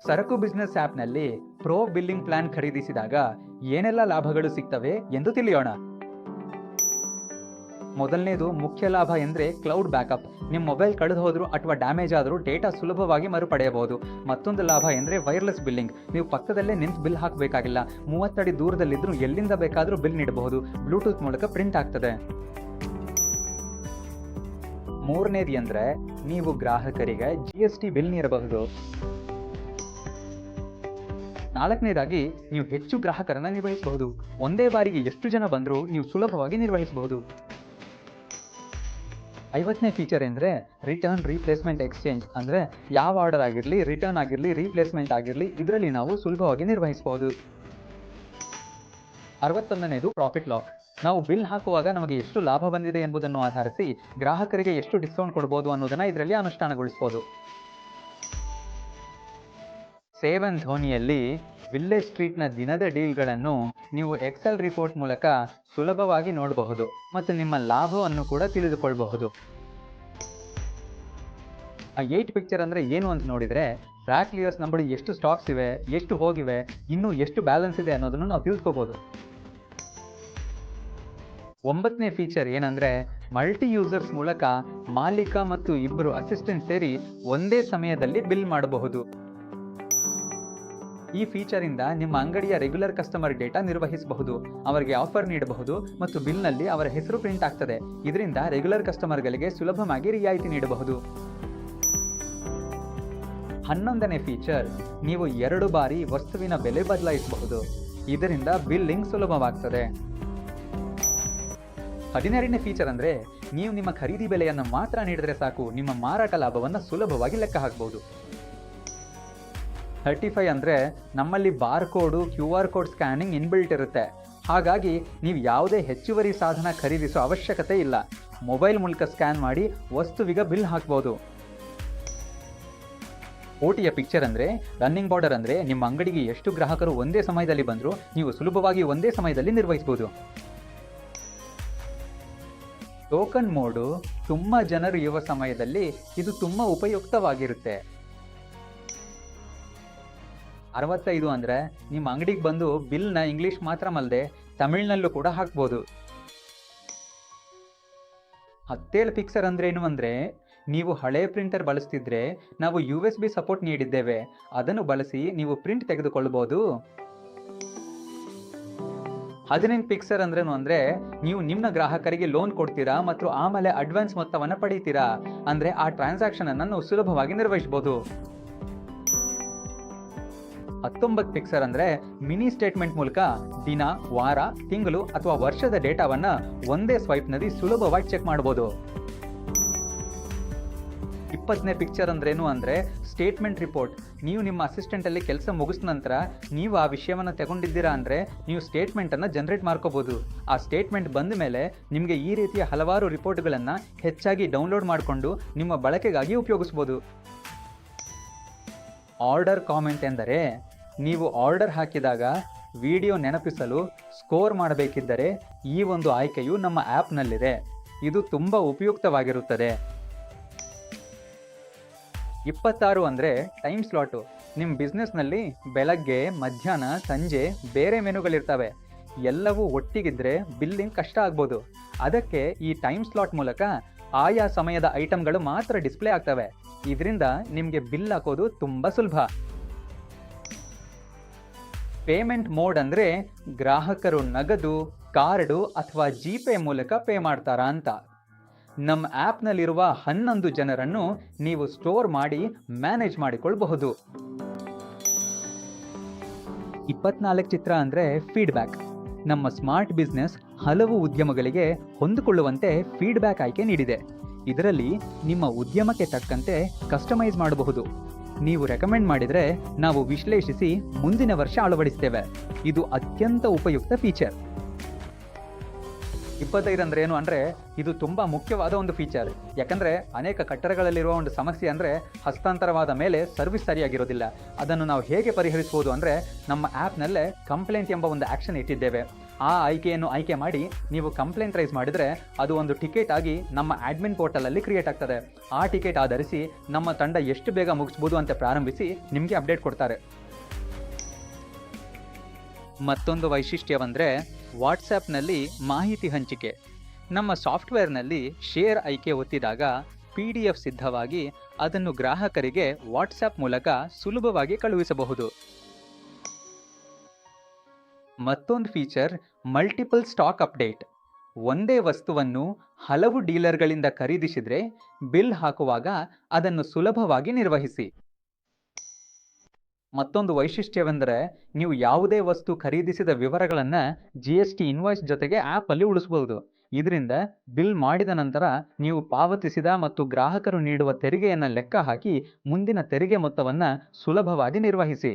ಸರಕು ಬಿಸ್ನೆಸ್ ಆ್ಯಪ್ನಲ್ಲಿ pro billing plan ಖರೀದಿಸಿದಾಗ ಏನೆಲ್ಲ ಲಾಭಗಳು ಸಿಗ್ತವೆ ಎಂದು ತಿಳಿಯೋಣ. ಮೊದಲನೇದು ಮುಖ್ಯ ಲಾಭ ಎಂದರೆ ಕ್ಲೌಡ್ ಬ್ಯಾಕಪ್. ನಿಮ್ಮ ಮೊಬೈಲ್ ಕಳೆದು ಹೋದರೂ ಅಥವಾ ಡ್ಯಾಮೇಜ್ ಆದರೂ ಡೇಟಾ ಸುಲಭವಾಗಿ ಮರುಪಡೆಯಬಹುದು. ಮತ್ತೊಂದು ಲಾಭ ಎಂದರೆ ವೈರ್ಲೆಸ್ ಬಿಲ್ಲಿಂಗ್. ನೀವು ಪಕ್ಕದಲ್ಲೇ ನಿಂತು ಬಿಲ್ ಹಾಕಬೇಕಾಗಿಲ್ಲ. 30 ಅಡಿ ದೂರದಲ್ಲಿದ್ದರೂ ಎಲ್ಲಿಂದ ಬೇಕಾದರೂ ಬಿಲ್ ನೀಡಬಹುದು. ಬ್ಲೂಟೂತ್ ಮೂಲಕ ಪ್ರಿಂಟ್ ಆಗ್ತದೆ. ಮೂರನೇದು ಎಂದರೆ ನೀವು ಗ್ರಾಹಕರಿಗೆ GST ಬಿಲ್ ನೀಡಬಹುದು. ನಾಲ್ಕನೇದಾಗಿ ನೀವು ಹೆಚ್ಚು ಗ್ರಾಹಕರನ್ನು ನಿರ್ವಹಿಸಬಹುದು. ಒಂದೇ ಬಾರಿಗೆ ಎಷ್ಟು ಜನ ಬಂದರೂ ನೀವು ಸುಲಭವಾಗಿ ನಿರ್ವಹಿಸಬಹುದು. 50ನೇ ಫೀಚರ್ ಎಂದರೆ ರಿಟರ್ನ್ ರೀಪ್ಲೇಸ್ಮೆಂಟ್ ಎಕ್ಸ್ಚೇಂಜ್. ಅಂದರೆ ಯಾವ ಆರ್ಡರ್ ಆಗಿರಲಿ, ರಿಟರ್ನ್ ಆಗಿರಲಿ, ರೀಪ್ಲೇಸ್ಮೆಂಟ್ ಆಗಿರಲಿ, ಇದರಲ್ಲಿ ನಾವು ಸುಲಭವಾಗಿ ನಿರ್ವಹಿಸಬಹುದು. 61ನೇದು ಪ್ರಾಫಿಟ್ ಲಾಕ್. ನಾವು ಬಿಲ್ ಹಾಕುವಾಗ ನಮಗೆ ಎಷ್ಟು ಲಾಭ ಬಂದಿದೆ ಎಂಬುದನ್ನು ಆಧರಿಸಿ ಗ್ರಾಹಕರಿಗೆ ಎಷ್ಟು ಡಿಸ್ಕೌಂಟ್ ಕೊಡ್ಬೋದು ಅನ್ನೋದನ್ನು ಇದರಲ್ಲಿ ಅನುಷ್ಠಾನಗೊಳಿಸಬಹುದು. ಸೇವನ್ ಧೋನಿಯಲ್ಲಿ ವಿಲ್ಲೇಜ್ ಸ್ಟ್ರೀಟ್ನ ದಿನದ ಡೀಲ್ಗಳನ್ನು ನೀವು ಎಕ್ಸೆಲ್ ರಿಪೋರ್ಟ್ ಮೂಲಕ ಸುಲಭವಾಗಿ ನೋಡಬಹುದು ಮತ್ತು ನಿಮ್ಮ ಲಾಭವನ್ನು ಕೂಡ ತಿಳಿದುಕೊಳ್ಳಬಹುದು. 8 ಪಿಕ್ಚರ್ ಅಂದರೆ ಏನು ಅಂತ ನೋಡಿದರೆ ಟ್ರ್ಯಾಕ್ ಲಿಯರ್ಸ್ ನಂಬಳಿ ಎಷ್ಟು ಸ್ಟಾಕ್ಸ್ ಇವೆ, ಎಷ್ಟು ಹೋಗಿವೆ, ಇನ್ನೂ ಎಷ್ಟು ಬ್ಯಾಲೆನ್ಸ್ ಇದೆ ಅನ್ನೋದನ್ನು ನಾವು ತಿಳ್ಕೋಬೋದು. 9ನೇ ಫೀಚರ್ ಏನಂದರೆ ಮಲ್ಟಿ ಯೂಸರ್ಸ್ ಮೂಲಕ ಮಾಲೀಕ ಮತ್ತು ಇಬ್ಬರು ಅಸಿಸ್ಟೆಂಟ್ ಸೇರಿ ಒಂದೇ ಸಮಯದಲ್ಲಿ ಬಿಲ್ ಮಾಡಬಹುದು. ಈ ಫೀಚರಿಂದ ನಿಮ್ಮ ಅಂಗಡಿಯ ರೆಗ್ಯುಲರ್ ಕಸ್ಟಮರ್ ಡೇಟಾ ನಿರ್ವಹಿಸಬಹುದು, ಅವರಿಗೆ ಆಫರ್ ನೀಡಬಹುದು ಮತ್ತು ಬಿಲ್ನಲ್ಲಿ ಅವರ ಹೆಸರು ಪ್ರಿಂಟ್ ಆಗ್ತದೆ. ಇದರಿಂದ ರೆಗ್ಯುಲರ್ ಕಸ್ಟಮರ್ಗಳಿಗೆ ಸುಲಭವಾಗಿ ರಿಯಾಯಿತಿ ನೀಡಬಹುದು. 11ನೇ ಫೀಚರ್ ನೀವು 2 ಬಾರಿ ವಸ್ತುವಿನ ಬೆಲೆ ಬದಲಾಯಿಸಬಹುದು. ಇದರಿಂದ ಬಿಲ್ಲಿಂಗ್ ಸುಲಭವಾಗ್ತದೆ. 12ನೇ ಫೀಚರ್ ಅಂದರೆ ನೀವು ನಿಮ್ಮ ಖರೀದಿ ಬೆಲೆಯನ್ನು ಮಾತ್ರ ನೀಡಿದರೆ ಸಾಕು, ನಿಮ್ಮ ಮಾರಾಟ ಲಾಭವನ್ನು ಸುಲಭವಾಗಿ ಲೆಕ್ಕ ಹಾಕಬಹುದು. 35 ಅಂದರೆ ನಮ್ಮಲ್ಲಿ ಬಾರ್ಕೋಡು, QR ಕೋಡ್ ಸ್ಕ್ಯಾನಿಂಗ್ ಇನ್ಬಿಲ್ಟ್ ಇರುತ್ತೆ. ಹಾಗಾಗಿ ನೀವು ಯಾವುದೇ ಹೆಚ್ಚುವರಿ ಸಾಧನ ಖರೀದಿಸೋ ಅವಶ್ಯಕತೆ ಇಲ್ಲ. ಮೊಬೈಲ್ ಮೂಲಕ ಸ್ಕ್ಯಾನ್ ಮಾಡಿ ವಸ್ತುವಿಗೆ ಬಿಲ್ ಹಾಕ್ಬೋದು. 40ಯ ಪಿಕ್ಚರ್ ಅಂದರೆ ರನ್ನಿಂಗ್ ಬಾರ್ಡರ್. ಅಂದರೆ ನಿಮ್ಮ ಅಂಗಡಿಗೆ ಎಷ್ಟು ಗ್ರಾಹಕರು ಒಂದೇ ಸಮಯದಲ್ಲಿ ಬಂದರೂ ನೀವು ಸುಲಭವಾಗಿ ಒಂದೇ ಸಮಯದಲ್ಲಿ ನಿರ್ವಹಿಸಬಹುದು. ಟೋಕನ್ ಮೋಡು ತುಂಬ ಜನರು ಇರುವ ಸಮಯದಲ್ಲಿ ಇದು ತುಂಬ ಉಪಯುಕ್ತವಾಗಿರುತ್ತೆ. 65 ಅಂದರೆ ನಿಮ್ಮ ಅಂಗಡಿಗೆ ಬಂದು ಬಿಲ್ನ ಇಂಗ್ಲೀಷ್ ಮಾತ್ರಮಲ್ಲದೆ ತಮಿಳ್ನಲ್ಲೂ ಕೂಡ ಹಾಕ್ಬೋದು. 17 ಪಿಕ್ಸರ್ ಅಂದ್ರೆ ಏನು ಅಂದರೆ ನೀವು ಹಳೆ ಪ್ರಿಂಟರ್ ಬಳಸ್ತಿದ್ರೆ ನಾವು USB ಸಪೋರ್ಟ್ ನೀಡಿದ್ದೇವೆ, ಅದನ್ನು ಬಳಸಿ ನೀವು ಪ್ರಿಂಟ್ ತೆಗೆದುಕೊಳ್ಳಬಹುದು. 18 ಪಿಕ್ಸರ್ ಅಂದ್ರೇನು ಅಂದರೆ ನೀವು ನಿಮ್ಮ ಗ್ರಾಹಕರಿಗೆ ಲೋನ್ ಕೊಡ್ತೀರಾ ಮತ್ತು ಆಮೇಲೆ ಅಡ್ವಾನ್ಸ್ ಮೊತ್ತವನ್ನು ಪಡೀತೀರಾ. ಅಂದರೆ ಆ ಟ್ರಾನ್ಸಾಕ್ಷನನ್ನು ನಾವು ಸುಲಭವಾಗಿ ನಿರ್ವಹಿಸ್ಬೋದು. 19 ಪಿಕ್ಸರ್ ಅಂದರೆ ಮಿನಿ ಸ್ಟೇಟ್ಮೆಂಟ್ ಮೂಲಕ ದಿನ, ವಾರ, ತಿಂಗಳು ಅಥವಾ ವರ್ಷದ ಡೇಟಾವನ್ನು ಒಂದೇ ಸ್ವೈಪ್ನಲ್ಲಿ ಸುಲಭವಾಗಿ ಚೆಕ್ ಮಾಡ್ಬೋದು. 20ನೇ ಪಿಕ್ಚರ್ ಅಂದ್ರೇನು ಅಂದರೆ ಸ್ಟೇಟ್ಮೆಂಟ್ ರಿಪೋರ್ಟ್. ನೀವು ನಿಮ್ಮ ಅಸಿಸ್ಟೆಂಟಲ್ಲಿ ಕೆಲಸ ಮುಗಿಸಿದ ನಂತರ ನೀವು ಆ ವಿಷಯವನ್ನು ತಗೊಂಡಿದ್ದೀರಾ ಅಂದರೆ ನೀವು ಸ್ಟೇಟ್ಮೆಂಟನ್ನು ಜನರೇಟ್ ಮಾಡ್ಕೋಬೋದು. ಆ ಸ್ಟೇಟ್ಮೆಂಟ್ ಬಂದ ಮೇಲೆ ನಿಮಗೆ ಈ ರೀತಿಯ ಹಲವಾರು ರಿಪೋರ್ಟ್ಗಳನ್ನು ಹೆಚ್ಚಾಗಿ ಡೌನ್ಲೋಡ್ ಮಾಡಿಕೊಂಡು ನಿಮ್ಮ ಬಳಕೆಗಾಗಿ ಉಪಯೋಗಿಸ್ಬೋದು. ಆರ್ಡರ್ ಕಾಮೆಂಟ್ ಎಂದರೆ ನೀವು ಆರ್ಡರ್ ಹಾಕಿದಾಗ ವಿಡಿಯೋ ನೆನಪಿಸಲು ಸ್ಕೋರ್ ಮಾಡಬೇಕಿದ್ದರೆ ಈ ಒಂದು ಆಯ್ಕೆಯು ನಮ್ಮ ಆ್ಯಪ್ನಲ್ಲಿದೆ. ಇದು ತುಂಬ ಉಪಯುಕ್ತವಾಗಿರುತ್ತದೆ. 26 ಅಂದರೆ ಟೈಮ್ ಸ್ಲಾಟು. ನಿಮ್ಮ ಬಿಸ್ನೆಸ್ನಲ್ಲಿ ಬೆಳಗ್ಗೆ, ಮಧ್ಯಾಹ್ನ, ಸಂಜೆ ಬೇರೆ ಮೆನುಗಳಿರ್ತವೆ. ಎಲ್ಲವೂ ಒಟ್ಟಿಗಿದ್ರೆ ಬಿಲ್ಲಿಂಗ್ ಕಷ್ಟ ಆಗ್ಬೋದು. ಅದಕ್ಕೆ ಈ ಟೈಮ್ ಸ್ಲಾಟ್ ಮೂಲಕ ಆಯಾ ಸಮಯದ ಐಟಮ್ಗಳು ಮಾತ್ರ ಡಿಸ್ಪ್ಲೇ ಆಗ್ತವೆ. ಇದರಿಂದ ನಿಮಗೆ ಬಿಲ್ ಹಾಕೋದು ತುಂಬ ಸುಲಭ. ಪೇಮೆಂಟ್ ಮೋಡ್ ಅಂದರೆ ಗ್ರಾಹಕರು ನಗದು, ಕಾರ್ಡು ಅಥವಾ ಜಿಪೇ ಮೂಲಕ ಪೇ ಮಾಡ್ತಾರಾ ಅಂತ. ನಮ್ಮ ಆ್ಯಪ್ನಲ್ಲಿರುವ 11 ಜನರನ್ನು ನೀವು ಸ್ಟೋರ್ ಮಾಡಿ ಮ್ಯಾನೇಜ್ ಮಾಡಿಕೊಳ್ಳಬಹುದು. 24 ಚಿತ್ರ ಅಂದರೆ ಫೀಡ್ಬ್ಯಾಕ್. ನಮ್ಮ ಸ್ಮಾರ್ಟ್ ಬಿಸ್ನೆಸ್ ಹಲವು ಉದ್ಯಮಗಳಿಗೆ ಹೊಂದಿಕೊಳ್ಳುವಂತೆ ಫೀಡ್ಬ್ಯಾಕ್ ಆಯ್ಕೆ ನೀಡಿದೆ. ಇದರಲ್ಲಿ ನಿಮ್ಮ ಉದ್ಯಮಕ್ಕೆ ತಕ್ಕಂತೆ ಕಸ್ಟಮೈಸ್ ಮಾಡಬಹುದು. ನೀವು ರೆಕಮೆಂಡ್ ಮಾಡಿದರೆ ನಾವು ವಿಶ್ಲೇಷಿಸಿ ಮುಂದಿನ ವರ್ಷ ಅಳವಡಿಸ್ತೇವೆ. ಇದು ಅತ್ಯಂತ ಉಪಯುಕ್ತ ಫೀಚರ್. 25 ಅಂದ್ರೆ ಏನು ಅಂದರೆ ಇದು ತುಂಬ ಮುಖ್ಯವಾದ ಒಂದು ಫೀಚರ್. ಯಾಕಂದರೆ ಅನೇಕ ಕಟ್ಟಡಗಳಲ್ಲಿರುವ ಒಂದು ಸಮಸ್ಯೆ ಅಂದರೆ ಹಸ್ತಾಂತರವಾದ ಮೇಲೆ ಸರ್ವಿಸ್ ಸರಿಯಾಗಿರೋದಿಲ್ಲ. ಅದನ್ನು ನಾವು ಹೇಗೆ ಪರಿಹರಿಸ್ಬೋದು ಅಂದರೆ ನಮ್ಮ ಆ್ಯಪ್ನಲ್ಲೇ ಕಂಪ್ಲೇಂಟ್ ಎಂಬ ಒಂದು ಆ್ಯಕ್ಷನ್ ಇಟ್ಟಿದ್ದೇವೆ. ಆ ಆಯ್ಕೆಯನ್ನು ಆಯ್ಕೆ ಮಾಡಿ ನೀವು ಕಂಪ್ಲೇಂಟ್ ರೈಸ್ ಮಾಡಿದರೆ ಅದು ಒಂದು ಟಿಕೆಟ್ ಆಗಿ ನಮ್ಮ ಅಡ್ಮಿನ್ ಪೋರ್ಟಲಲ್ಲಿ ಕ್ರಿಯೇಟ್ ಆಗ್ತದೆ. ಆ ಟಿಕೆಟ್ ಆಧರಿಸಿ ನಮ್ಮ ತಂಡ ಎಷ್ಟು ಬೇಗ ಮುಗಿಸ್ಬೋದು ಅಂತ ಪ್ರಾರಂಭಿಸಿ ನಿಮಗೆ ಅಪ್ಡೇಟ್ ಕೊಡ್ತಾರೆ. ಮತ್ತೊಂದು ವೈಶಿಷ್ಟ್ಯವಂದರೆ ವಾಟ್ಸಪ್ನಲ್ಲಿ ಮಾಹಿತಿ ಹಂಚಿಕೆ. ನಮ್ಮ ಸಾಫ್ಟ್ವೇರ್ನಲ್ಲಿ ಶೇರ್ ಆಯ್ಕೆ ಒತ್ತಿದಾಗ PDF ಸಿದ್ಧವಾಗಿ ಅದನ್ನು ಗ್ರಾಹಕರಿಗೆ ವಾಟ್ಸಪ್ ಮೂಲಕ ಸುಲಭವಾಗಿ ಕಳುಹಿಸಬಹುದು. ಮತ್ತೊಂದು ಫೀಚರ್ ಮಲ್ಟಿಪಲ್ ಸ್ಟಾಕ್ ಅಪ್ಡೇಟ್. ಒಂದೇ ವಸ್ತುವನ್ನು ಹಲವು ಡೀಲರ್ಗಳಿಂದ ಖರೀದಿಸಿದರೆ ಬಿಲ್ ಹಾಕುವಾಗ ಅದನ್ನು ಸುಲಭವಾಗಿ ನಿರ್ವಹಿಸಿ. ಮತ್ತೊಂದು ವೈಶಿಷ್ಟ್ಯವೆಂದರೆ ನೀವು ಯಾವುದೇ ವಸ್ತು ಖರೀದಿಸಿದ ವಿವರಗಳನ್ನು GST ಇನ್ವಾಯ್ಸ್ ಜೊತೆಗೆ ಆ್ಯಪಲ್ಲಿ ಉಳಿಸಬಹುದು. ಇದರಿಂದ ಬಿಲ್ ಮಾಡಿದ ನಂತರ ನೀವು ಪಾವತಿಸಿದ ಮತ್ತು ಗ್ರಾಹಕರು ನೀಡುವ ತೆರಿಗೆಯನ್ನು ಲೆಕ್ಕ ಹಾಕಿ ಮುಂದಿನ ತೆರಿಗೆ ಮೊತ್ತವನ್ನು ಸುಲಭವಾಗಿ ನಿರ್ವಹಿಸಿ.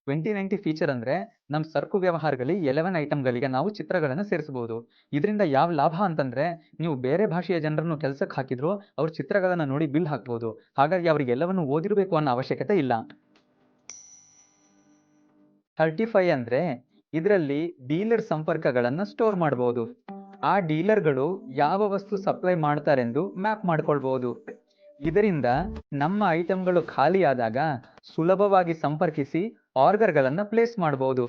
2090 ಫೀಚರ್ ಅಂದರೆ ನಮ್ಮ ಸರಕು ವ್ಯವಹಾರಗಳಲ್ಲಿ 11 ಐಟಮ್ಗಳಿಗೆ ನಾವು ಚಿತ್ರಗಳನ್ನು ಸೇರಿಸಬಹುದು. ಇದರಿಂದ ಯಾವ ಲಾಭ ಅಂತಂದರೆ ನೀವು ಬೇರೆ ಭಾಷೆಯ ಜನರನ್ನು ಕೆಲಸಕ್ಕೆ ಹಾಕಿದ್ರು ಅವ್ರ ಚಿತ್ರಗಳನ್ನು ನೋಡಿ ಬಿಲ್ ಹಾಕ್ಬೋದು. ಹಾಗಾಗಿ ಅವರಿಗೆಲ್ಲವನ್ನು ಓದಿರಬೇಕು ಅನ್ನೋ ಅವಶ್ಯಕತೆ ಇಲ್ಲ. 35 ಅಂದರೆ ಇದರಲ್ಲಿ ಡೀಲರ್ ಸಂಪರ್ಕಗಳನ್ನು ಸ್ಟೋರ್ ಮಾಡಬಹುದು. ಆ ಡೀಲರ್ಗಳು ಯಾವ ವಸ್ತು ಸಪ್ಲೈ ಮಾಡ್ತಾರೆಂದು ಮ್ಯಾಪ್ ಮಾಡ್ಕೊಳ್ಬಹುದು. ಇದರಿಂದ ನಮ್ಮ ಐಟಮ್ಗಳು ಖಾಲಿಯಾದಾಗ ಸುಲಭವಾಗಿ ಸಂಪರ್ಕಿಸಿ ಆರ್ಡರ್ಗಳನ್ನು ಪ್ಲೇಸ್ ಮಾಡಬಹುದು.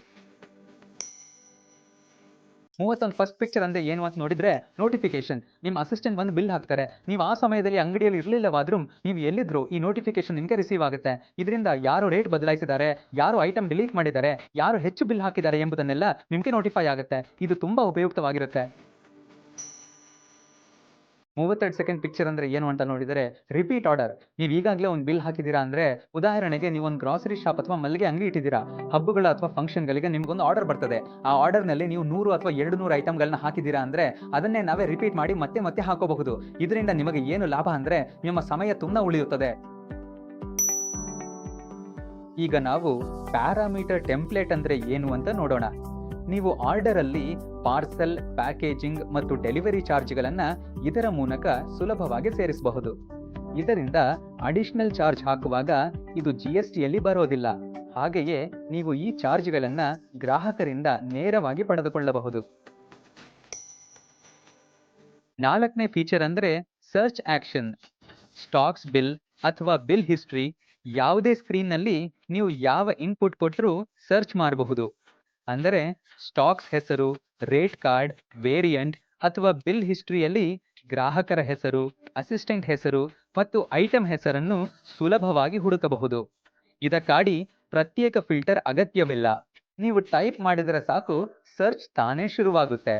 31 ಫಸ್ಟ್ ಪಿಕ್ಚರ್ ಅಂದರೆ ಏನು ಅಂತ ನೋಡಿದರೆ ನೋಟಿಫಿಕೇಶನ್. ನಿಮ್ಮ ಅಸಿಸ್ಟೆಂಟ್ ಬಂದು ಬಿಲ್ ಹಾಕ್ತಾರೆ. ನೀವು ಆ ಸಮಯದಲ್ಲಿ ಅಂಗಡಿಯಲ್ಲಿ ಇರಲಿಲ್ಲವಾದ್ರೂ ನೀವು ಎಲ್ಲಿದ್ರು ಈ ನೋಟಿಫಿಕೇಶನ್ ನಿಮಗೆ ರಿಸೀವ್ ಆಗುತ್ತೆ. ಇದರಿಂದ ಯಾರು ರೇಟ್ ಬದಲಾಯಿಸಿದ್ದಾರೆ, ಯಾರು ಐಟಮ್ ಡಿಲೀಟ್ ಮಾಡಿದ್ದಾರೆ, ಯಾರು ಹೆಚ್ಚು ಬಿಲ್ ಹಾಕಿದ್ದಾರೆ ಎಂಬುದನ್ನೆಲ್ಲ ನಿಮಗೆ ನೋಟಿಫೈ ಆಗುತ್ತೆ. ಇದು ತುಂಬ ಉಪಯುಕ್ತವಾಗಿರುತ್ತೆ. 32 ಸೆಕೆಂಡ್ ಪಿಕ್ಚರ್ ಅಂದರೆ ಏನು ಅಂತ ನೋಡಿದರೆ ರಿಪೀಟ್ ಆರ್ಡರ್. ನೀವು ಈಗಾಗಲೇ ಒಂದು ಬಿಲ್ ಹಾಕಿದ್ದೀರಾ ಅಂದರೆ, ಉದಾಹರಣೆಗೆ ನೀವು ಒಂದು ಗ್ರಾಸರಿ ಶಾಪ್ ಅಥವಾ ಮಲ್ಲಿಗೆ ಅಂಗಡಿ ಇಟ್ಟಿದ್ದೀರಾ. ಹಬ್ಬಗಳ ಅಥವಾ ಫಂಕ್ಷನ್ಗಳಿಗೆ ನಿಮ್ಗೊಂದು ಆರ್ಡರ್ ಬರ್ತದೆ. ಆ ಆರ್ಡರ್ನಲ್ಲಿ ನೀವು 100 ಅಥವಾ 200 ಐಟಮ್ಗಳನ್ನ ಹಾಕಿದ್ದೀರಾ ಅಂದರೆ ಅದನ್ನೇ ನಾವೇ ರಿಪೀಟ್ ಮಾಡಿ ಮತ್ತೆ ಮತ್ತೆ ಹಾಕೋಬಹುದು. ಇದರಿಂದ ನಿಮಗೆ ಏನು ಲಾಭ ಅಂದರೆ ನಿಮ್ಮ ಸಮಯ ತುಂಬ ಉಳಿಯುತ್ತದೆ. ಈಗ ನಾವು ಪ್ಯಾರಾಮೀಟರ್ ಟೆಂಪ್ಲೇಟ್ ಅಂದರೆ ಏನು ಅಂತ ನೋಡೋಣ. ನೀವು ಆರ್ಡರಲ್ಲಿ ಪಾರ್ಸಲ್, ಪ್ಯಾಕೇಜಿಂಗ್ ಮತ್ತು ಡೆಲಿವರಿ ಚಾರ್ಜ್ಗಳನ್ನು ಇದರ ಮೂಲಕ ಸುಲಭವಾಗಿ ಸೇರಿಸಬಹುದು. ಇದರಿಂದ ಅಡಿಷನಲ್ ಚಾರ್ಜ್ ಹಾಕುವಾಗ ಇದು GSTಯಲ್ಲಿ ಬರೋದಿಲ್ಲ. ಹಾಗೆಯೇ ನೀವು ಈ ಚಾರ್ಜ್ಗಳನ್ನು ಗ್ರಾಹಕರಿಂದ ನೇರವಾಗಿ ಪಡೆದುಕೊಳ್ಳಬಹುದು. 4ನೇ ಫೀಚರ್ ಅಂದರೆ ಸರ್ಚ್ ಆಕ್ಷನ್. ಸ್ಟಾಕ್ಸ್ ಬಿಲ್ ಅಥವಾ ಬಿಲ್ ಹಿಸ್ಟ್ರಿ ಯಾವುದೇ ಸ್ಕ್ರೀನ್ನಲ್ಲಿ ನೀವು ಯಾವ ಇನ್ಪುಟ್ ಕೊಟ್ಟರೂ ಸರ್ಚ್ ಮಾಡಬಹುದು. ಅಂದರೆ ಸ್ಟಾಕ್ಸ್ ಹೆಸರು, ರೇಟ್ ಕಾರ್ಡ್, ವೇರಿಯಂಟ್ ಅಥವಾ ಬಿಲ್ ಹಿಸ್ಟ್ರಿಯಲ್ಲಿ ಗ್ರಾಹಕರ ಹೆಸರು, ಅಸಿಸ್ಟೆಂಟ್ ಹೆಸರು ಮತ್ತು ಐಟಮ್ ಹೆಸರನ್ನು ಸುಲಭವಾಗಿ ಹುಡುಕಬಹುದು. ಇದಕ್ಕಾಗಿ ಪ್ರತ್ಯೇಕ ಫಿಲ್ಟರ್ ಅಗತ್ಯವಿಲ್ಲ. ನೀವು ಟೈಪ್ ಮಾಡಿದರೆ ಸಾಕು, ಸರ್ಚ್ ತಾನೇ ಶುರುವಾಗುತ್ತೆ.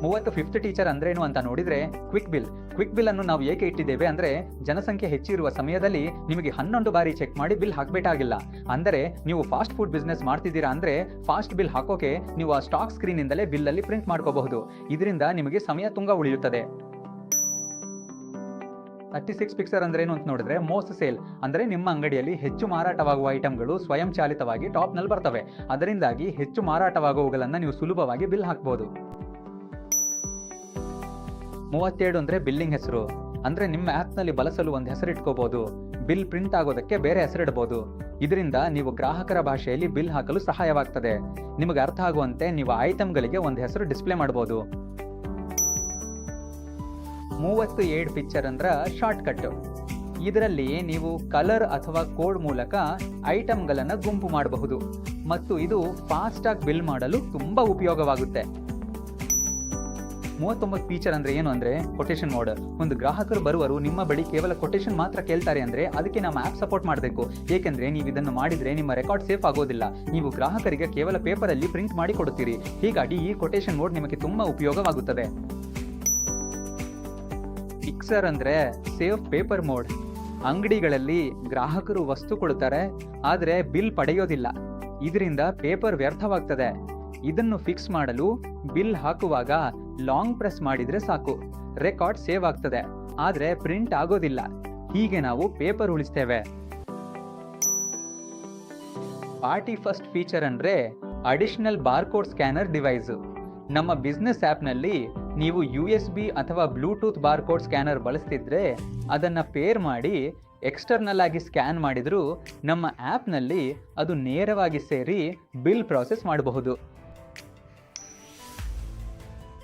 35th ಟೀಚರ್ ಅಂದ್ರೇನು ಅಂತ ನೋಡಿದರೆ ಕ್ವಿಕ್ ಬಿಲ್. ಕ್ವಿಕ್ ಬಿಲ್ ಅನ್ನು ನಾವು ಏಕೆ ಇಟ್ಟಿದ್ದೇವೆ ಅಂದರೆ ಜನಸಂಖ್ಯೆ ಹೆಚ್ಚಿರುವ ಸಮಯದಲ್ಲಿ ನಿಮಗೆ 11 ಬಾರಿ ಚೆಕ್ ಮಾಡಿ ಬಿಲ್ ಹಾಕಬೇಕಾಗಿಲ್ಲ. ಅಂದರೆ ನೀವು ಫಾಸ್ಟ್ ಫುಡ್ ಬಿಸ್ನೆಸ್ ಮಾಡ್ತಿದ್ದೀರಾ ಅಂದರೆ ಫಾಸ್ಟ್ ಬಿಲ್ ಹಾಕೋಕೆ ನೀವು ಆ ಸ್ಟಾಕ್ ಸ್ಕ್ರೀನಿಂದಲೇ ಬಿಲ್ಲಲ್ಲಿ ಪ್ರಿಂಟ್ ಮಾಡ್ಕೋಬಹುದು. ಇದರಿಂದ ನಿಮಗೆ ಸಮಯ ತುಂಬ ಉಳಿಯುತ್ತದೆ. 36 ಪಿಕ್ಚರ್ ಅಂದ್ರೇನು ಅಂತ ನೋಡಿದ್ರೆ ಮೋಸ್ಟ್ ಸೇಲ್. ಅಂದರೆ ನಿಮ್ಮ ಅಂಗಡಿಯಲ್ಲಿ ಹೆಚ್ಚು ಮಾರಾಟವಾಗುವ ಐಟಮ್ಗಳು ಸ್ವಯಂಚಾಲಿತವಾಗಿ ಟಾಪ್ನಲ್ಲಿ ಬರ್ತವೆ. ಅದರಿಂದಾಗಿ ಹೆಚ್ಚು ಮಾರಾಟವಾಗುವವುಗಳನ್ನು ನೀವು ಸುಲಭವಾಗಿ ಬಿಲ್ ಹಾಕ್ಬೋದು. 37 ಅಂದರೆ ಬಿಲ್ಲಿಂಗ್ ಹೆಸರು. ಅಂದರೆ ನಿಮ್ಮ ಆ್ಯಪ್ನಲ್ಲಿ ಬಳಸಲು ಒಂದು ಹೆಸರು ಇಟ್ಕೋಬಹುದು. ಬಿಲ್ ಪ್ರಿಂಟ್ ಆಗೋದಕ್ಕೆ ಬೇರೆ ಹೆಸರಿಡಬಹುದು. ಇದರಿಂದ ನೀವು ಗ್ರಾಹಕರ ಭಾಷೆಯಲ್ಲಿ ಬಿಲ್ ಹಾಕಲು ಸಹಾಯವಾಗ್ತದೆ. ನಿಮಗೆ ಅರ್ಥ ಆಗುವಂತೆ ನೀವು ಐಟಮ್ಗಳಿಗೆ ಒಂದು ಹೆಸರು ಡಿಸ್ಪ್ಲೇ ಮಾಡಬಹುದು. 37 ಪಿಕ್ಚರ್ ಅಂದ್ರೆ ಶಾರ್ಟ್ಕಟ್. ಇದರಲ್ಲಿ ನೀವು ಕಲರ್ ಅಥವಾ ಕೋಡ್ ಮೂಲಕ ಐಟಮ್ಗಳನ್ನು ಗುಂಪು ಮಾಡಬಹುದು ಮತ್ತು ಇದು ಫಾಸ್ಟಾಗಿ ಬಿಲ್ ಮಾಡಲು ತುಂಬ ಉಪಯೋಗವಾಗುತ್ತೆ. 39 ಫೀಚರ್ ಅಂದರೆ ಏನು ಅಂದರೆ ಕೊಟೇಶನ್ ಮೋಡ್. ಒಂದು ಗ್ರಾಹಕರು ಬರುವರು ನಿಮ್ಮ ಬಳಿ ಕೇವಲ ಕೊಟೇಶನ್ ಮಾತ್ರ ಕೇಳ್ತಾರೆ ಅಂದರೆ ಅದಕ್ಕೆ ನಮ್ಮ ಆ್ಯಪ್ ಸಪೋರ್ಟ್ ಮಾಡಬೇಕು. ಏಕೆಂದರೆ ನೀವು ಇದನ್ನು ಮಾಡಿದರೆ ನಿಮ್ಮ ರೆಕಾರ್ಡ್ ಸೇಫ್ ಆಗೋದಿಲ್ಲ. ನೀವು ಗ್ರಾಹಕರಿಗೆ ಕೇವಲ ಪೇಪರಲ್ಲಿ ಪ್ರಿಂಟ್ ಮಾಡಿ ಕೊಡುತ್ತೀರಿ. ಹೀಗಾಗಿ ಈ ಕೊಟೇಶನ್ ಮೋಡ್ ನಿಮಗೆ ತುಂಬ ಉಪಯೋಗವಾಗುತ್ತದೆ. ಫಿಕ್ಸರ್ ಅಂದರೆ ಸೇವ್ ಪೇಪರ್ ಮೋಡ್. ಅಂಗಡಿಗಳಲ್ಲಿ ಗ್ರಾಹಕರು ವಸ್ತು ಕೊಡುತ್ತಾರೆ ಆದರೆ ಬಿಲ್ ಪಡೆಯೋದಿಲ್ಲ. ಇದರಿಂದ ಪೇಪರ್ ವ್ಯರ್ಥವಾಗ್ತದೆ. ಇದನ್ನು ಫಿಕ್ಸ್ ಮಾಡಲು ಬಿಲ್ ಹಾಕುವಾಗ ಲಾಂಗ್ ಪ್ರೆಸ್ ಮಾಡಿದರೆ ಸಾಕು, ರೆಕಾರ್ಡ್ ಸೇವ್ ಆಗ್ತದೆ ಆದರೆ ಪ್ರಿಂಟ್ ಆಗೋದಿಲ್ಲ. ಹೀಗೆ ನಾವು ಪೇಪರ್ ಉಳಿಸ್ತೇವೆ. ಪಾರ್ಟಿ ಫಸ್ಟ್ ಫೀಚರ್ ಅಂದರೆ ಅಡಿಷನಲ್ ಬಾರ್ಕೋಡ್ ಸ್ಕ್ಯಾನರ್ ಡಿವೈಸ್. ನಮ್ಮ ಬಿಸ್ನೆಸ್ ಆ್ಯಪ್ನಲ್ಲಿ ನೀವು USB ಅಥವಾ ಬ್ಲೂಟೂತ್ ಬಾರ್ಕೋಡ್ ಸ್ಕ್ಯಾನರ್ ಬಳಸ್ತಿದ್ರೆ ಅದನ್ನು ಪೇರ್ ಮಾಡಿ ಎಕ್ಸ್ಟರ್ನಲ್ ಆಗಿ ಸ್ಕ್ಯಾನ್ ಮಾಡಿದರೂ ನಮ್ಮ ಆ್ಯಪ್ನಲ್ಲಿ ಅದು ನೇರವಾಗಿ ಸೇರಿ ಬಿಲ್ ಪ್ರಾಸೆಸ್ ಮಾಡಬಹುದು.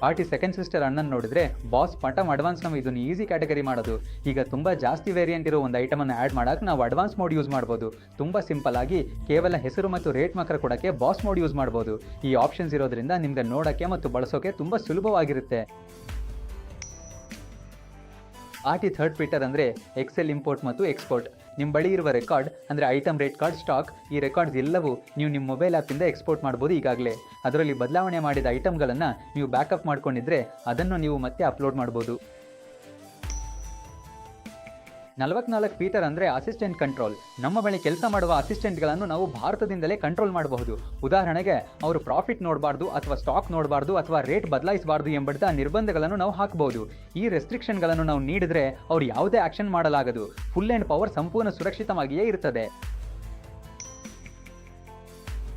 ಪಾರ್ಟಿ ಸೆಕೆಂಡ್ ಸಿಸ್ಟರ್ ಅಣ್ಣನ್ ನೋಡಿದ್ರೆ ಬಾಸ್ ಪಟಮ್ ಅಡ್ವಾನ್ಸ್ ನಾವು ಇದನ್ನು ಈಸಿ ಕ್ಯಾಟಗರಿ ಮಾಡೋದು. ಈಗ ತುಂಬ ಜಾಸ್ತಿ ವೇರಿಯಂಟ್ ಇರೋ ಒಂದು ಐಟಮನ್ನು ಆ್ಯಡ್ ಮಾಡೋಕೆ ನಾವು ಅಡ್ವಾನ್ಸ್ ಮೋಡ್ ಯೂಸ್ ಮಾಡ್ಬೋದು. ತುಂಬ ಸಿಂಪಲ್ ಆಗಿ ಕೇವಲ ಹೆಸರು ಮತ್ತು ರೇಟ್ ಮಾತ್ರ ಕೊಡೋಕ್ಕೆ ಬಾಸ್ ಮೋಡ್ ಯೂಸ್ ಮಾಡ್ಬೋದು. ಈ ಆಪ್ಷನ್ಸ್ ಇರೋದ್ರಿಂದ ನಿಮಗೆ ನೋಡೋಕ್ಕೆ ಮತ್ತು ಬಳಸೋಕೆ ತುಂಬ ಸುಲಭವಾಗಿರುತ್ತೆ. ಪಾರ್ಟಿ ಥರ್ಡ್ ಫೀಚರ್ ಅಂದರೆ ಎಕ್ಸೆಲ್ ಇಂಪೋರ್ಟ್ ಮತ್ತು ಎಕ್ಸ್ಪೋರ್ಟ್. ನಿಮ್ಮ ಬಳಿ ಇರುವ ರೆಕಾರ್ಡ್ ಅಂದರೆ ಐಟಮ್ ರೇಟ್ ಕಾರ್ಡ್, ಸ್ಟಾಕ್, ಈ ರೆಕಾರ್ಡ್ಸ್ ಎಲ್ಲವೂ ನೀವು ನಿಮ್ಮ ಮೊಬೈಲ್ ಆ್ಯಪಿಂದ ಎಕ್ಸ್ಪೋರ್ಟ್ ಮಾಡ್ಬೋದು. ಈಗಾಗಲೇ ಅದರಲ್ಲಿ ಬದಲಾವಣೆ ಮಾಡಿದ ಐಟಮ್ಗಳನ್ನು ನೀವು ಬ್ಯಾಕಪ್ ಮಾಡ್ಕೊಂಡಿದ್ರೆ ಅದನ್ನು ನೀವು ಮತ್ತೆ ಅಪ್ಲೋಡ್ ಮಾಡ್ಬೋದು. 44 ಫೀಚರ್ ಅಂದರೆ ಅಸಿಸ್ಟೆಂಟ್ ಕಂಟ್ರೋಲ್. ನಮ್ಮ ಬಳಿ ಕೆಲಸ ಮಾಡುವ ಅಸಿಸ್ಟೆಂಟ್ಗಳನ್ನು ನಾವು ಭಾರತದಿಂದಲೇ ಕಂಟ್ರೋಲ್ ಮಾಡಬಹುದು. ಉದಾಹರಣೆಗೆ ಅವರು ಪ್ರಾಫಿಟ್ ನೋಡಬಾರ್ದು ಅಥವಾ ಸ್ಟಾಕ್ ನೋಡಬಾರ್ದು ಅಥವಾ ರೇಟ್ ಬದಲಾಯಿಸಬಾರ್ದು ಎಂಬಂಥ ನಿರ್ಬಂಧಗಳನ್ನು ನಾವು ಹಾಕಬಹುದು. ಈ ರೆಸ್ಟ್ರಿಕ್ಷನ್ಗಳನ್ನು ನಾವು ನೀಡಿದರೆ ಅವರು ಯಾವುದೇ ಆಕ್ಷನ್ ಮಾಡಲಾಗದು. ಫುಲ್ ಆ್ಯಂಡ್ ಪವರ್ ಸಂಪೂರ್ಣ ಸುರಕ್ಷಿತವಾಗಿಯೇ ಇರುತ್ತದೆ.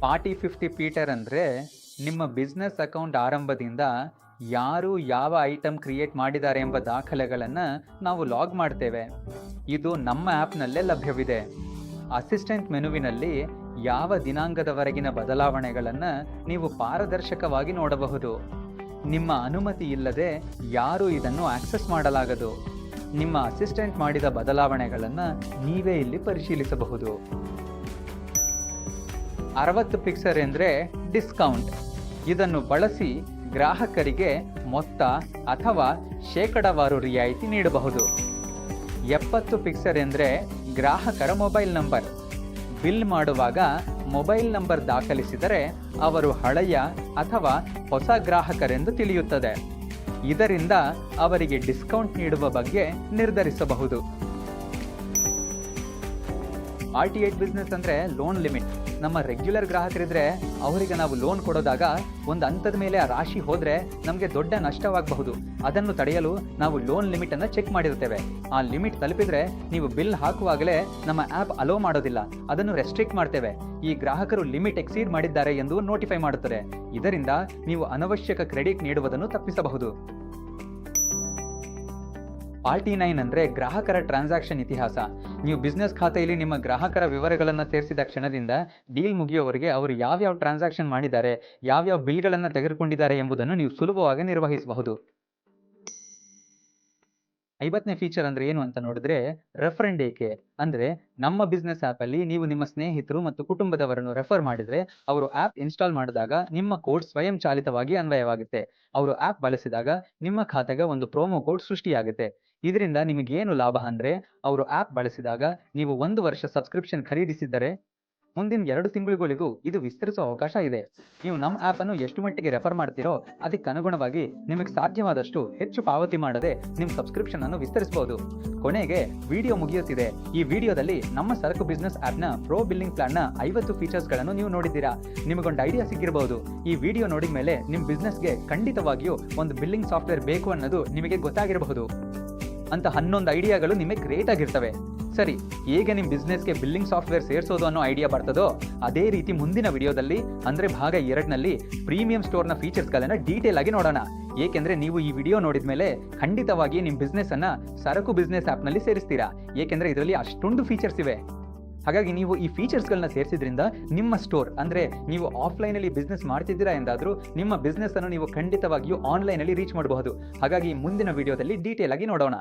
ಪಾರ್ಟಿ 50 ಫೀಚರ್ ಅಂದರೆ ನಿಮ್ಮ ಬಿಸ್ನೆಸ್ ಅಕೌಂಟ್ ಆರಂಭದಿಂದ ಯಾರು ಯಾವ ಐಟಮ್ ಕ್ರಿಯೇಟ್ ಮಾಡಿದ್ದಾರೆ ಎಂಬ ದಾಖಲೆಗಳನ್ನು ನಾವು ಲಾಗ್ ಮಾಡ್ತೇವೆ. ಇದು ನಮ್ಮ ಆ್ಯಪ್ನಲ್ಲೇ ಲಭ್ಯವಿದೆ. ಅಸಿಸ್ಟೆಂಟ್ ಮೆನುವಿನಲ್ಲಿ ಯಾವ ದಿನಾಂಕದವರೆಗಿನ ಬದಲಾವಣೆಗಳನ್ನು ನೀವು ಪಾರದರ್ಶಕವಾಗಿ ನೋಡಬಹುದು. ನಿಮ್ಮ ಅನುಮತಿ ಇಲ್ಲದೆ ಯಾರೂ ಇದನ್ನು ಆಕ್ಸೆಸ್ ಮಾಡಲಾಗದು. ನಿಮ್ಮ ಅಸಿಸ್ಟೆಂಟ್ ಮಾಡಿದ ಬದಲಾವಣೆಗಳನ್ನು ನೀವೇ ಇಲ್ಲಿ ಪರಿಶೀಲಿಸಬಹುದು. 60 ಫಿಕ್ಸರ್ ಎಂದರೆ ಡಿಸ್ಕೌಂಟ್. ಇದನ್ನು ಬಳಸಿ ಗ್ರಾಹಕರಿಗೆ ಮೊತ್ತ ಅಥವಾ ಶೇಕಡಾವಾರು ರಿಯಾಯಿತಿ ನೀಡಬಹುದು. 70 ಫಿಕ್ಸರ್ ಎಂದರೆ ಗ್ರಾಹಕರ ಮೊಬೈಲ್ ನಂಬರ್. ಬಿಲ್ ಮಾಡುವಾಗ ಮೊಬೈಲ್ ನಂಬರ್ ದಾಖಲಿಸಿದರೆ ಅವರು ಹಳೆಯ ಅಥವಾ ಹೊಸ ಗ್ರಾಹಕರೆಂದು ತಿಳಿಯುತ್ತದೆ. ಇದರಿಂದ ಅವರಿಗೆ ಡಿಸ್ಕೌಂಟ್ ನೀಡುವ ಬಗ್ಗೆ ನಿರ್ಧರಿಸಬಹುದು. RT8 ಬಿಸ್ನೆಸ್ ಅಂದರೆ ಲೋನ್ ಲಿಮಿಟ್. ನಮ್ಮ ರೆಗ್ಯುಲರ್ ಗ್ರಾಹಕರಿದ್ರೆ ಅವರಿಗೆ ನಾವು ಲೋನ್ ಕೊಡೋದಾಗ ಒಂದು ಹಂತದ ಮೇಲೆ ಆ ರಾಶಿ ಹೋದರೆ ನಮಗೆ ದೊಡ್ಡ ನಷ್ಟವಾಗಬಹುದು. ಅದನ್ನು ತಡೆಯಲು ನಾವು ಲೋನ್ ಲಿಮಿಟನ್ನು ಚೆಕ್ ಮಾಡಿರ್ತೇವೆ. ಆ ಲಿಮಿಟ್ ತಲುಪಿದರೆ ನೀವು ಬಿಲ್ ಹಾಕುವಾಗಲೇ ನಮ್ಮ ಆ್ಯಪ್ ಅಲೋ ಮಾಡೋದಿಲ್ಲ, ಅದನ್ನು ರೆಸ್ಟ್ರಿಕ್ಟ್ ಮಾಡ್ತೇವೆ. ಈ ಗ್ರಾಹಕರು ಲಿಮಿಟ್ ಎಕ್ಸೀಡ್ ಮಾಡಿದ್ದಾರೆ ಎಂದು ನೋಟಿಫೈ ಮಾಡುತ್ತದೆ. ಇದರಿಂದ ನೀವು ಅನವಶ್ಯಕ ಕ್ರೆಡಿಟ್ ನೀಡುವುದನ್ನು ತಪ್ಪಿಸಬಹುದು. RT9 ಅಂದರೆ ಗ್ರಾಹಕರ ಟ್ರಾನ್ಸಾಕ್ಷನ್ ಇತಿಹಾಸ. ನೀವು ಬಿಸ್ನೆಸ್ ಖಾತೆಯಲ್ಲಿ ನಿಮ್ಮ ಗ್ರಾಹಕರ ವಿವರಗಳನ್ನು ಸೇರಿಸಿದ ಕ್ಷಣದಿಂದ ಡೀಲ್ ಮುಗಿಯುವವರೆಗೆ ಅವರು ಯಾವ್ಯಾವ ಟ್ರಾನ್ಸಾಕ್ಷನ್ ಮಾಡಿದ್ದಾರೆ, ಯಾವ್ಯಾವ ಬಿಲ್ಗಳನ್ನು ತೆಗೆದುಕೊಂಡಿದ್ದಾರೆ ಎಂಬುದನ್ನು ನೀವು ಸುಲಭವಾಗಿ ನಿರ್ವಹಿಸಬಹುದು. 50ನೇ ಫೀಚರ್ ಅಂದರೆ ಏನು ಅಂತ ನೋಡಿದ್ರೆ ರೆಫರ್ ಅಂಡ್ ಏಕೆ. ಅಂದರೆ ನಮ್ಮ ಬಿಸ್ನೆಸ್ ಆ್ಯಪಲ್ಲಿ ನೀವು ನಿಮ್ಮ ಸ್ನೇಹಿತರು ಮತ್ತು ಕುಟುಂಬದವರನ್ನು ರೆಫರ್ ಮಾಡಿದರೆ ಅವರು ಆ್ಯಪ್ ಇನ್ಸ್ಟಾಲ್ ಮಾಡಿದಾಗ ನಿಮ್ಮ ಕೋಡ್ ಸ್ವಯಂ ಚಾಲಿತವಾಗಿ ಅನ್ವಯವಾಗುತ್ತೆ. ಅವರು ಆ್ಯಪ್ ಬಳಸಿದಾಗ ನಿಮ್ಮ ಖಾತೆಗೆ ಒಂದು ಪ್ರೋಮೋ ಕೋಡ್ ಸೃಷ್ಟಿಯಾಗುತ್ತೆ. ಇದರಿಂದ ನಿಮಗೇನು ಲಾಭ ಅಂದರೆ ಅವರು ಆ್ಯಪ್ ಬಳಸಿದಾಗ ನೀವು 1 ವರ್ಷ ಸಬ್ಸ್ಕ್ರಿಪ್ಷನ್ ಖರೀದಿಸಿದರೆ ಮುಂದಿನ 2 ತಿಂಗಳುಗಳಿಗೂ ಇದು ವಿಸ್ತರಿಸುವ ಅವಕಾಶ ಇದೆ. ನೀವು ನಮ್ಮ ಆ್ಯಪನ್ನು ಎಷ್ಟು ಮಟ್ಟಿಗೆ ರೆಫರ್ ಮಾಡ್ತೀರೋ ಅದಕ್ಕೆ ಅನುಗುಣವಾಗಿ ನಿಮಗೆ ಸಾಧ್ಯವಾದಷ್ಟು ಹೆಚ್ಚು ಪಾವತಿ ಮಾಡದೆ ನಿಮ್ಮ ಸಬ್ಸ್ಕ್ರಿಪ್ಷನ್ ಅನ್ನು ವಿಸ್ತರಿಸಬಹುದು. ಕೊನೆಗೆ ವಿಡಿಯೋ ಮುಗಿಯುತ್ತಿದೆ. ಈ ವಿಡಿಯೋದಲ್ಲಿ ನಮ್ಮ ಸರಕು ಬಿಸ್ನೆಸ್ ಆ್ಯಪ್ನ ಪ್ರೋ ಬಿಲ್ಲಿಂಗ್ ಪ್ಲಾನ್ನ 50 ಫೀಚರ್ಸ್ಗಳನ್ನು ನೀವು ನೋಡಿದ್ದೀರಾ. ನಿಮಗೊಂದು ಐಡಿಯಾ ಸಿಕ್ಕಿರಬಹುದು. ಈ ವಿಡಿಯೋ ನೋಡಿದ ಮೇಲೆ ನಿಮ್ಮ ಬಿಸ್ನೆಸ್ಗೆ ಖಂಡಿತವಾಗಿಯೂ ಒಂದು ಬಿಲ್ಲಿಂಗ್ ಸಾಫ್ಟ್ವೇರ್ ಬೇಕು ಅನ್ನೋದು ನಿಮಗೆ ಗೊತ್ತಾಗಿರಬಹುದು. ಅಂತ 11 ಐಡಿಯಾಗಳು ನಿಮಗೆ ಗ್ರೇಟ್ ಆಗಿರ್ತವೆ. ಸರಿ, ಹೇಗೆ ನಿಮ್ಮ ಬಿಸ್ನೆಸ್ಗೆ ಬಿಲ್ಲಿಂಗ್ ಸಾಫ್ಟ್ವೇರ್ ಸೇರಿಸೋದು ಅನ್ನೋ ಐಡಿಯಾ ಬರ್ತದೋ ಅದೇ ರೀತಿ ಮುಂದಿನ ವಿಡಿಯೋದಲ್ಲಿ ಅಂದರೆ ಭಾಗ 2ನಲ್ಲಿ ಪ್ರೀಮಿಯಂ ಸ್ಟೋರ್ನ ಫೀಚರ್ಸ್ಗಳನ್ನು ಡೀಟೇಲ್ ಆಗಿ ನೋಡೋಣ. ಏಕೆಂದರೆ ನೀವು ಈ ವಿಡಿಯೋ ನೋಡಿದ ಮೇಲೆ ಖಂಡಿತವಾಗಿ ನಿಮ್ಮ ಬಿಸ್ನೆಸ್ ಅನ್ನ ಸರಕು ಬಿಸ್ನೆಸ್ ಆ್ಯಪ್ನಲ್ಲಿ ಸೇರಿಸ್ತೀರಾ. ಏಕೆಂದರೆ ಇದರಲ್ಲಿ ಅಷ್ಟೊಂದು ಫೀಚರ್ಸ್ ಇವೆ. ಹಾಗಾಗಿ ನೀವು ಈ ಫೀಚರ್ಸ್ಗಳನ್ನ ಸೇರಿಸಿದ್ರಿಂದ ನಿಮ್ಮ ಸ್ಟೋರ್ ಅಂದರೆ ನೀವು ಆಫ್ಲೈನಲ್ಲಿ ಬಿಸ್ನೆಸ್ ಮಾಡ್ತಿದ್ದೀರಾ ಎಂದಾದರೂ ನಿಮ್ಮ ಬಿಸ್ನೆಸ್ ಅನ್ನು ನೀವು ಖಂಡಿತವಾಗಿಯೂ ಆನ್ಲೈನಲ್ಲಿ ರೀಚ್ ಮಾಡಬಹುದು. ಹಾಗಾಗಿ ಮುಂದಿನ ವಿಡಿಯೋದಲ್ಲಿ ಡೀಟೇಲ್ ಆಗಿ ನೋಡೋಣ.